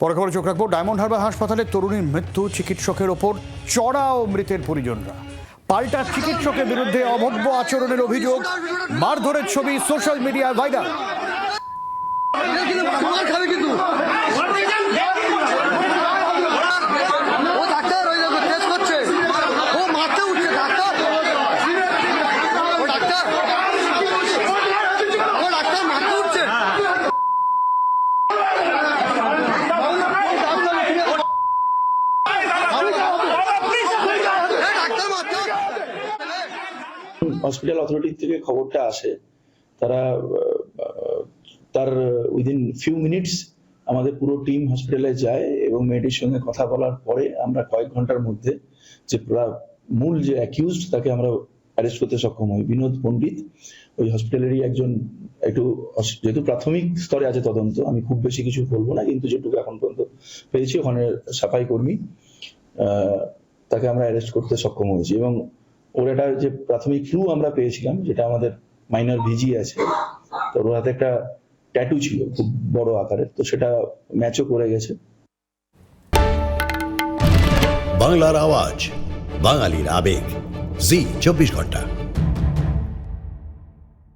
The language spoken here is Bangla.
পরে খবরে চোখ রাখবো। ডায়মন্ড হারবার হাসপাতালে তরুণীর মৃত্যু, চিকিৎসকের ওপর চড়াও মৃতের পরিজনরা। পাল্টা চিকিৎসকের বিরুদ্ধে অভব্য আচরণের অভিযোগ, মারধরের ছবি সোশ্যাল মিডিয়ায় ভাইরাল। হসপিটাল অথরিটি থেকে খবরটা আসে, তারা তার উইদিন ফিউ মিনিটস আমাদের পুরো টিম হসপিটালে যায় এবং মেয়েটির সঙ্গে কথা বলার পরে আমরা কয়েক ঘন্টার মধ্যে যে মূল যে অ্যাকিউজড তাকে আমরা অ্যারেস্ট করতে সক্ষম হই। বিনোদ পণ্ডিত ওই হসপিটালেরই একজন, একটু যেহেতু প্রাথমিক স্তরে আছে তদন্ত, আমি খুব বেশি কিছু বলবো না, কিন্তু যেটুকু এখন পর্যন্ত পেয়েছি ওখানে সাফাই কর্মী, তাকে আমরা অ্যারেস্ট করতে সক্ষম হয়েছি। এবং ওর একটা যে প্রাথমিক ক্লু আমরা পেয়েছিলাম, যেটা আমাদের মাইনর ভিজি আছে, তো ওর হাতে একটা ট্যাটু ছিল খুব বড় আকারের, তো সেটা ম্যাচও করে গেছে। বাংলার আওয়াজ, বাঙালির আবেগ, জি 24 ঘন্টা।